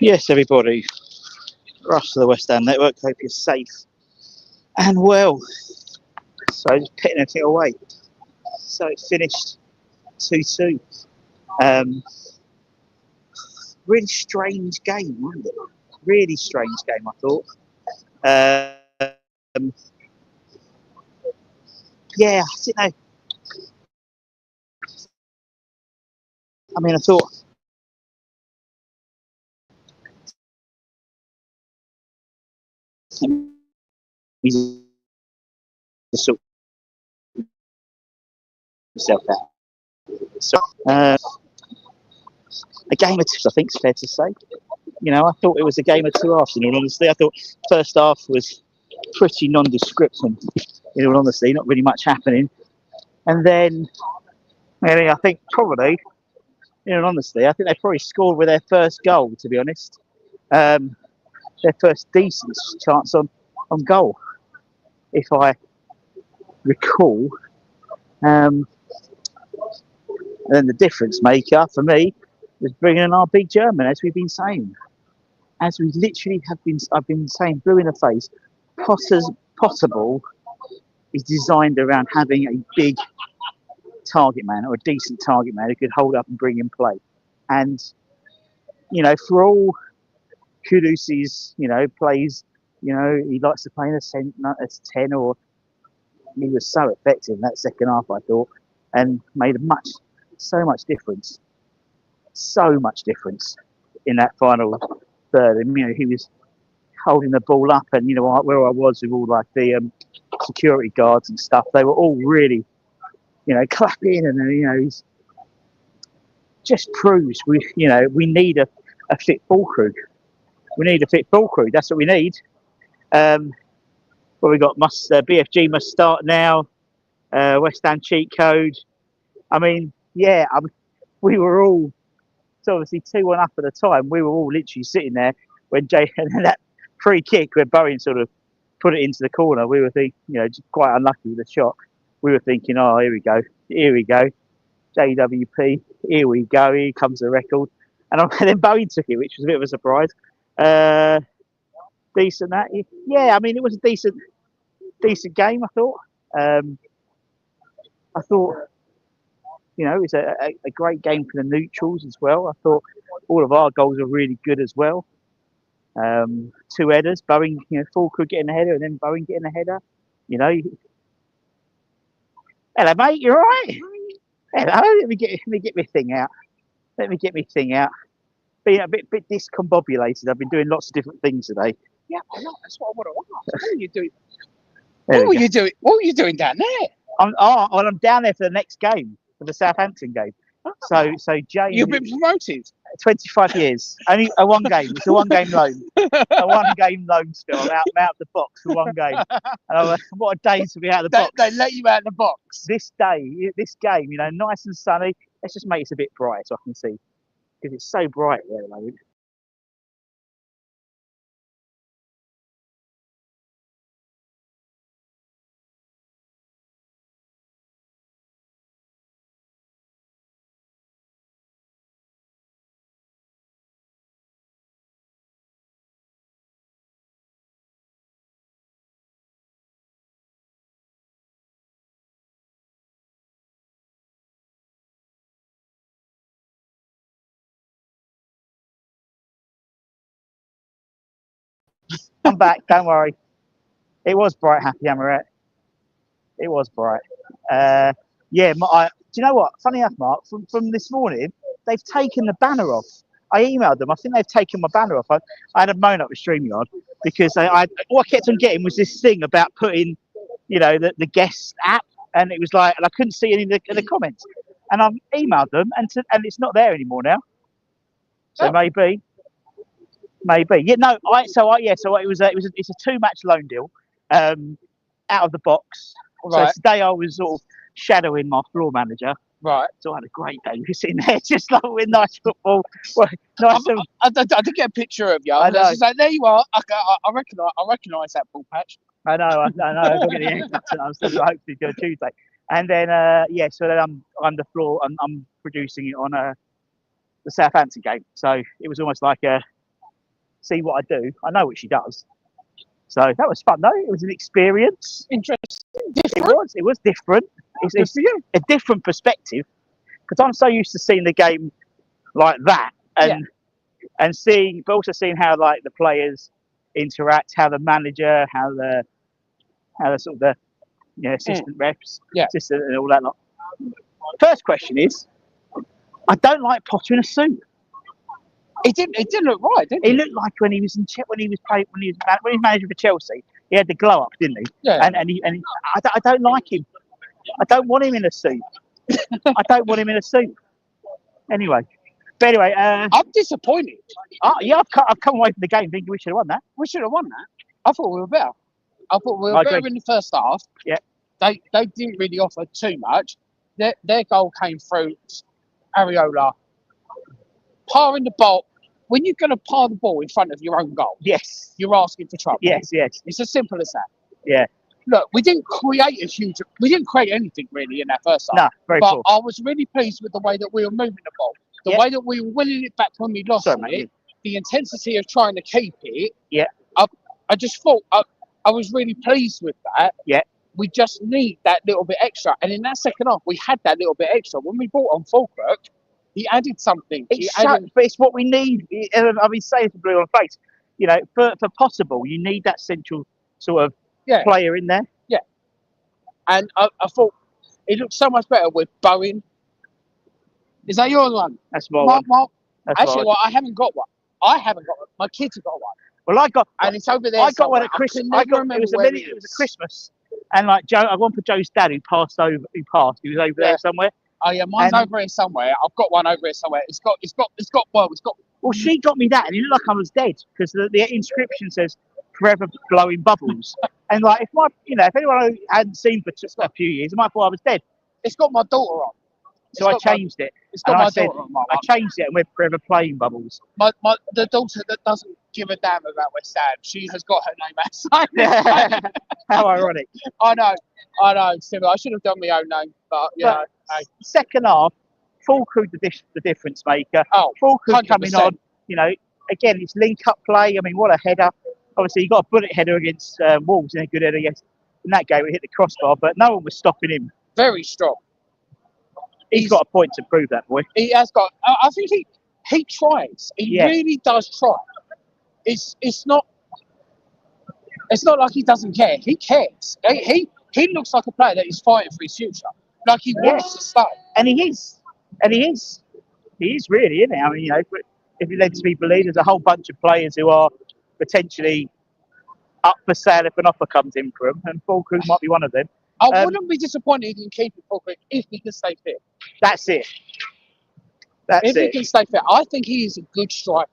Yes, everybody. Rush to the West Ham Network. Hope you're safe and well. So just pitting everything away. So it finished 2-2. Really strange game, wasn't it? Really strange game, I thought. Yeah, I don't know. I mean, I thought. He's sort himself out. So, a game of two, I think it's fair to say. You know, I thought it was a game of two halves, in all honesty. I thought first half was pretty nondescript and, in all honesty, not really much happening. And then, really, I think probably, in all honesty, I think they probably scored with their first goal, to be honest. Their first decent chance on goal, if I recall. And then the difference maker for me was bringing in our big German, as we've been saying. As we literally I've been saying, blue in the face, Potterball is designed around having a big target man or a decent target man who could hold up and bring in play. And, you know, for all Kudus's, plays, he likes to play in a 10, or he was so effective in that second half, I thought, and made so much difference in that final third. And, he was holding the ball up, and, where I was with all like the security guards and stuff, they were all really, clapping, and, he's just proves we need a fit ball crew. We need a fit ball crew. That's what we need. We got BFG must start now. West Ham cheat code. I mean, yeah, we were all, so obviously 2-1 up at the time. We were all literally sitting there when and that free kick where Bowen sort of put it into the corner. We were thinking, just quite unlucky with the shot. We were thinking, oh, here we go. JWP, here we go. Here comes the record. And then Bowen took it, which was a bit of a surprise. Decent that. Yeah, I mean, it was a decent game, I thought. I thought, it was a great game for the neutrals as well. I thought all of our goals were really good as well. 2 headers, Bowen, Falkirk getting a header, and then Bowen getting a header. Hello, mate, you all right? Hello, let me get my thing out. Being a bit discombobulated. I've been doing lots of different things today. Yeah, I know. That's what I want to ask. What are you doing? What were you doing down there? I'm down there for the next game, for the Southampton game. So Jay, you've been promoted. 25 years, only a one game. It's a 1 game loan. A 1 game loan still. I'm out of the box for 1 game. And what a day to be out of the box. They let you out of the box. This game, nice and sunny. Let's just make it a bit bright so I can see, because it's so bright there at the moment. I'm back, don't worry. It was bright, Happy Amaret. It was bright. Do you know what? Funny enough, Mark, from this morning, they've taken the banner off. I emailed them. I think they've taken my banner off. I had a moan up with StreamYard because all I kept on getting was this thing about putting, the guest app, and it was like, and I couldn't see any of the comments. And I've emailed them, and it's not there anymore now. So maybe. Yeah, no. It's a 2-match loan deal, out of the box. Right. So today I was sort of shadowing my floor manager. Right. So I had a great day. We're sitting there just like with nice football. Well, nice. I did get a picture of you. I know. Just like, there you are. I recognise that ball patch. I know. I'm getting the haircut. I'm still hopefully go Tuesday. And then so then I'm on the floor and I'm producing it on the Southampton game. So it was almost like see what I do. I know what she does. So that was fun, though. It was an experience. Interesting. It was different. It's a different perspective because I'm so used to seeing the game like that and seeing, but also seeing how like the players interact, how the manager, how the sort of the assistant reps, assistant and all that lot. First question is, I don't like Potter in a suit. It didn't look right, did it? He looked like when he was manager for Chelsea, he had the glow up, didn't he? Yeah. And I don't like him. I don't want him in a suit. I don't want him in a suit. Anyway, I'm disappointed. I've come away from the game thinking we should have won that. We should have won that. I thought we were better. I thought we were better in the first half. Yeah. They didn't really offer too much. Their goal came through Areola. Parring the ball. When you're going to par the ball in front of your own goal, yes, you're asking for trouble. Yes. It's as simple as that. Yeah. Look, we didn't create anything really in that first half. No, very but poor. I was really pleased with the way that we were moving the ball, the way that we were winning it back when we lost it, the intensity of trying to keep it. Yeah. I just thought I was really pleased with that. Yeah. We just need that little bit extra, and in that second half, we had that little bit extra. When we brought on Falkirk, he added something. But it's what we need. I've been saying to Blue on face, for possible, you need that central sort of player in there. Yeah. And I thought it looked so much better with Bowen. Is that your one? That's my one. Actually, I haven't got one. I haven't got one. My kids have got one. Well, I got, and it's over there. I got one at Christmas. It was a Christmas, and like Joe, I went for Joe's dad who passed over. He was over there somewhere. Oh yeah, mine's over here somewhere. I've got one over here somewhere. It's got. Well, she got me that, and it looked like I was dead because the inscription says "Forever blowing bubbles." And like, if anyone hadn't seen for just a few years, I might have thought I was dead. It's got my daughter on. So I changed it. It's got my daughter on. I changed it and went Forever Playing Bubbles. The daughter that doesn't give a damn about West Ham, she has got her name outside. How ironic. I know. Still, I should have done my own name, but second half, Falkirk the difference maker. Falkirk coming on. Again, it's link-up play. I mean, what a header. Obviously, he got a bullet header against Wolves and a good header in that game. It hit the crossbar, but no one was stopping him. Very strong. He's got a point to prove, that boy. He has got. I think he tries. He really does try. It's not like he doesn't care. He cares. He looks like a player that is fighting for his future. Like he wants to stay. And he is. He is really, isn't he? I mean, if you're led to be believed, there's a whole bunch of players who are potentially up for sale if an offer comes in for them, and Falkirk might be one of them. I wouldn't be disappointed in keeping Falkirk if he can stay fit. That's it. If he can stay fit, I think he is a good striker,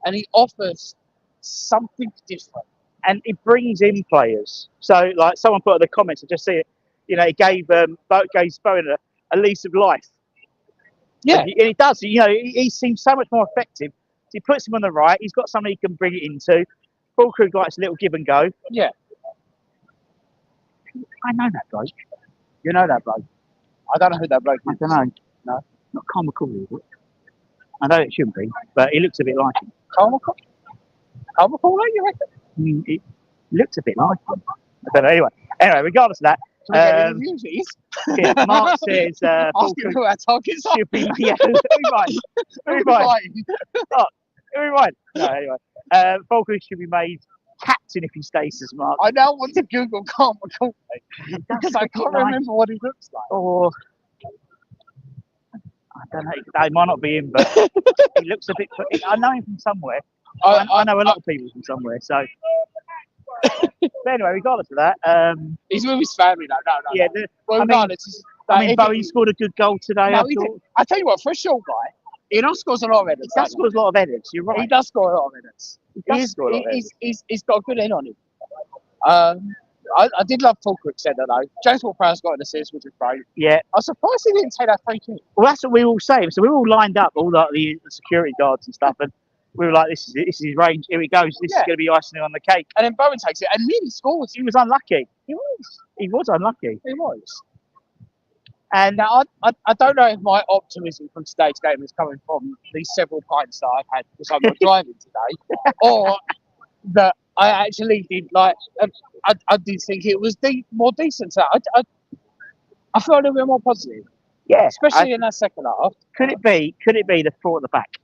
and he offers something different. And it brings in players. So, like someone put in the comments, I just see it. It gave Bowen a lease of life. Yeah, and it does. He seems so much more effective. He puts him on the right. He's got something he can bring it into. Falkirk likes a little give and go. Yeah. I know that bloke. You know that bloke? I don't know who that bloke is. I don't know. No, not Carl McCauley, is it? I know it shouldn't be, but he looks a bit like him. Carl McCauley? Carl McCauley, you reckon? He looks a bit like him. I don't know. Anyway, regardless of that. Mark says asking who our targets are. Should be, Rewind. No, anyway. Falkirk should be made captain if he stays as Mark. I now want to Google Carl McCauley because I can't remember what he looks like. Or I don't know. He might not be him, but he looks a bit. I know him from somewhere. I know a lot of people from somewhere. So, but anyway, regardless of that, he's with his family now. No. Yeah. Bowie scored a good goal today. I tell you what, for a short guy, he does scores a lot of headers. He does score a lot of headers. You're right. He does score a lot of headers. He's got a good head on him. I did love Falkirk centre though. James Ward-Prowse got an assist, which was great. Yeah. I was surprised he didn't take that free kick. Well, that's what we all say. So we all lined up, all the security guards and stuff, and we were like, "This is his range. Here he goes. This is going to be icing on the cake." And then Bowen takes it and nearly scores. He was unlucky. He was unlucky. He was. And Now, I don't know if my optimism from today's game is coming from these several pints that I've had because I'm not driving today, or that I actually did like. I did think it was more decent. So I feel a little bit more positive, yeah, especially in that second half. could it be the four at the back?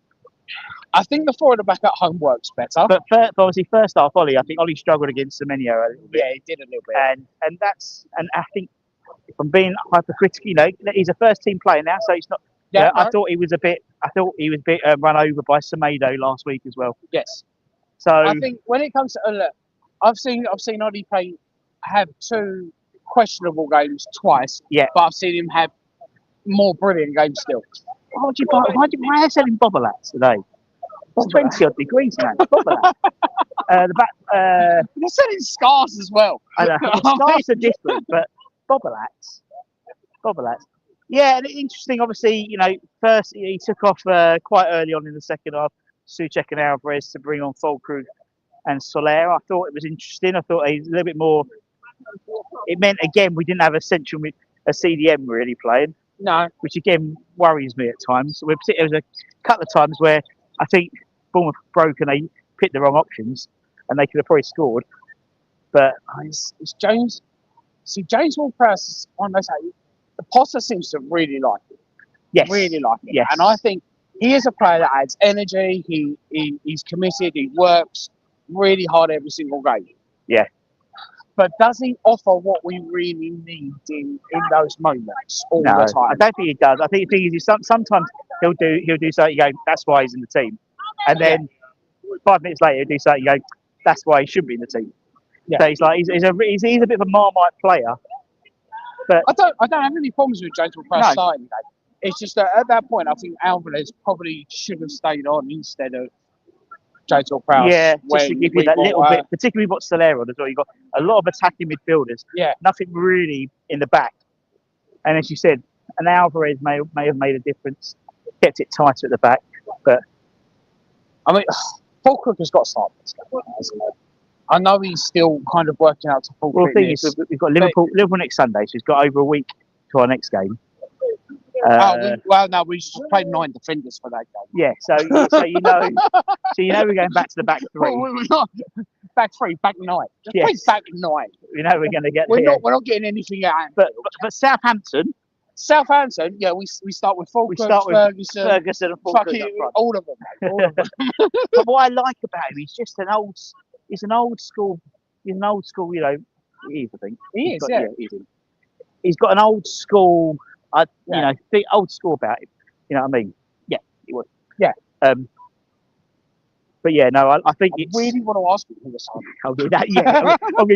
I think the four at the back at home works better. But obviously, first half, Ollie, I think Ollie struggled against Semenyo a little bit. Yeah, he did a little bit. And I think, if I'm being hypercritical, he's a first team player now, so it's not. Yeah, no. I thought he was a bit run over by Semedo last week as well. Yes. So I think when it comes to look, I've seen Ollie have two questionable games twice. Yeah. But I've seen him have more brilliant games still. why are they selling bobblats today? It's 20 odd degrees, man. Bobblats. The back. They're selling scars as well. I know. Scars are different, but bobblats. Yeah, and interesting. Obviously, first he took off quite early on in the second half. Souček and Alvarez to bring on Fulkrug and Soler. I thought it was interesting. I thought he was a little bit more. It meant again we didn't have a CDM really playing. No. Which again worries me at times. There was a couple of times where I think Bournemouth broke and they picked the wrong options, and they could have probably scored. But it's James. See, James Ward-Prowse, one of those. The Potter seems to really like it. yes, Really like it. yes, And I think he is a player that adds energy. He's committed. He works really hard every single game. Yeah. But does he offer what we really need in those moments all the I time? don't think he does. I think the thing is sometimes he'll do something. You go, that's why he's in the team, and then 5 minutes later he'll do something. You go, that's why he should be in the team. Yeah. So he's a bit of a Marmite player. But I don't have any problems with James Ward-Prowse starting the game. It's just that at that point, I think Alvarez probably should have stayed on instead of James Ward-Prowse. Yeah, just to give you that little bit, particularly with Soler on as well. You've got a lot of attacking midfielders. Yeah. Nothing really in the back. And as you said, an Alvarez may have made a difference, kept it tighter at the back. But I mean, Fulkrug has got to start this game, hasn't he? I know he's still kind of working out to full the thing fitness. is, we've got Liverpool next Sunday, so he's got over a week to our next game. No, we just played 9 defenders for that game. Yeah, so we're going back to the back three. Well, we're not back 3, back 9. Just play back 9. We know we're going to get. We're not getting anything out. But Southampton, yeah, we start with Fulkrug, Ferguson, and Fulkrug, all of them. Mate, all of them. But what I like about him, he's just an old school. He is, I think. He is, yeah. He's got an old school, the old school about him. You know what I mean? Yeah, he was. Yeah. But yeah, no, I think I really want to ask you who the son. I'll do that. Yeah. I told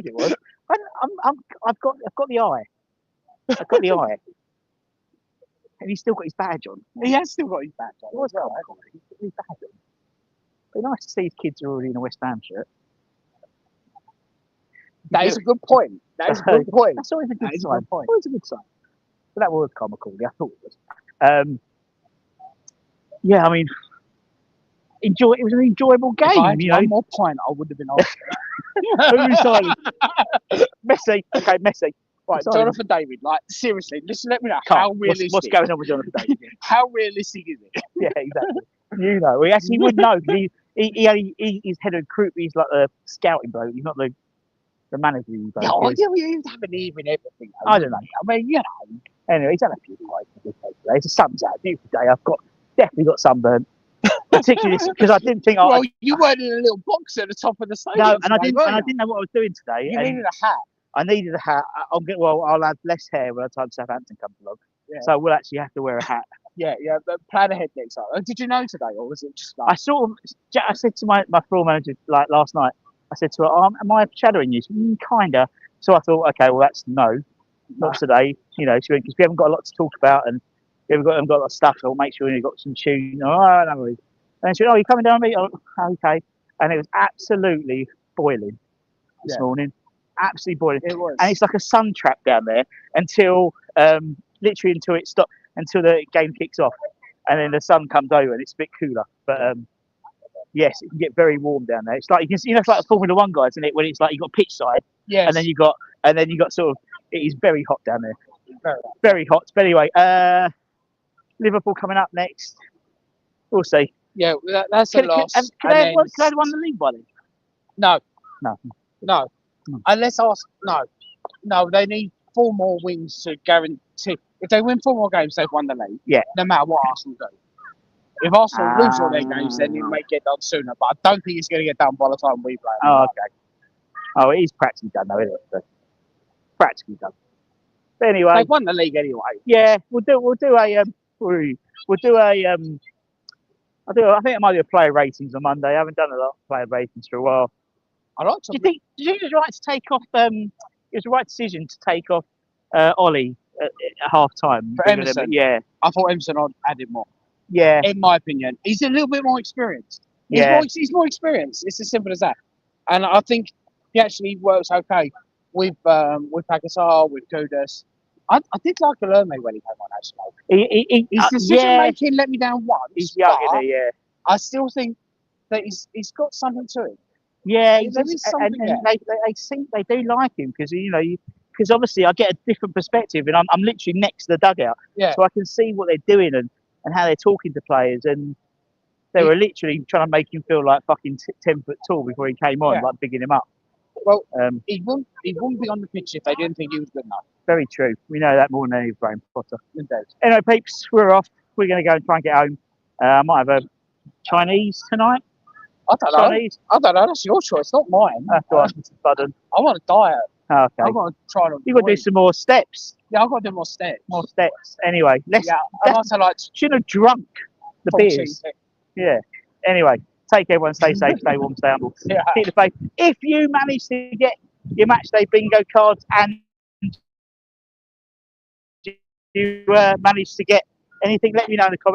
you it was. I've got the eye. I've got the eye. And he's still got his badge on. He has still got his badge on. He's got his badge on. It'd be nice to see his kids are already in a West Ham shirt. That is a good point. That's always a good sign. Always a good sign. But that was comical. I thought it was. Yeah, I mean, it was an enjoyable game. If I had one more point, I would have been asking. Messi. Okay, Messi. Right, Jonathan David. Like, seriously, listen. Let me know how realistic. What's going on with Jonathan David? How realistic is it? Yeah, exactly. He actually would know. He's head of recruitment. He's like a scouting bloke. He's not the manager. You haven't even everything. I don't know. I mean, Anyway, he's had a few fights today. The sun's out. Beautiful day. I've definitely got sunburn. Particularly because I didn't think. Well, you weren't in a little box at the top of the stadium. No, and I didn't know what I was doing today. You needed a hat. I needed a hat. I'll have less hair by the time Southampton comes along. Yeah. So we'll actually have to wear a hat. Yeah, but plan ahead next time. Did you know today, or was it just like... I said to my floor manager like last night. I said to her, "Am I shadowing you?" She went, kinda. So I thought, okay, well that's no, not today. She went, because we haven't got a lot to talk about, and we haven't got a lot of stuff. So I'll make sure you've got some tune. Oh, no worries. And she went, "Oh, you coming down with me?" Oh, okay. And it was absolutely boiling this morning. Absolutely boiling. It was. And it's like a sun trap down there until it stops, until the game kicks off, and then the sun comes over and it's a bit cooler. But yes, it can get very warm down there. It's like you can see, it's like the Formula One guys, isn't it? When it's like you got pitch side, yes, and then you got sort of It is very hot down there. Very Very hot. But anyway, Liverpool coming up next. We'll see. Yeah, that's a loss. Can they have won the league by then? No, No. no. Hmm. Unless no, they need 4 more wins to guarantee. If they win 4 more games, they've won the league. Yeah. No matter what Arsenal do. If Arsenal lose all their games, then it may get done sooner. But I don't think it's going to get done by the time we play. Oh, okay. Oh, it is practically done, though, isn't it? So, practically done. But anyway, They've won the league anyway. yeah, we'll do a I think I might do a player ratings on Monday. I haven't done a lot of player ratings for a while. I like to. Do you think it was right to take off? It was the right decision to take off Ollie at half time For Emerson? Yeah, I thought Emerson added more. yeah, In my opinion, he's a little bit more experienced. yeah. He's more experienced. It's as simple as that. And I think he actually works okay with Pakistan, with Kudus. I did like Alerme when he came on, actually. His decision making let me down once. He's young, but isn't he? Yeah. I still think that he's got something to him. Yeah, There is something there. they do like him because because obviously I get a different perspective and I'm literally next to the dugout, Yeah. so I can see what they're doing and how they're talking to players, and they were literally trying to make him feel like fucking 10 foot tall before he came on, Yeah. like bigging him up. Well, he wouldn't be on the pitch if they didn't think he was good enough. Very true. We know that more than any Graham Potter. Indeed. Anyway, peeps, we're off. We're going to go and try and get home. I might have a Chinese tonight. I don't know. Chinese. I don't know. That's your choice, not mine. That's all right, Mr. Budden. I want a diet. Okay. I've got to try to. You've got to do some more steps. Yeah, I've got to do more steps. More steps. Anyway, let's. Yeah, I must have like Shouldn't have drunk the 14 beers. steps. Yeah. Anyway, take care, everyone. Stay safe, stay warm, stay humble. Yeah. Keep the faith. If you manage to get your match day bingo cards and you manage to get anything, let me know in the comments.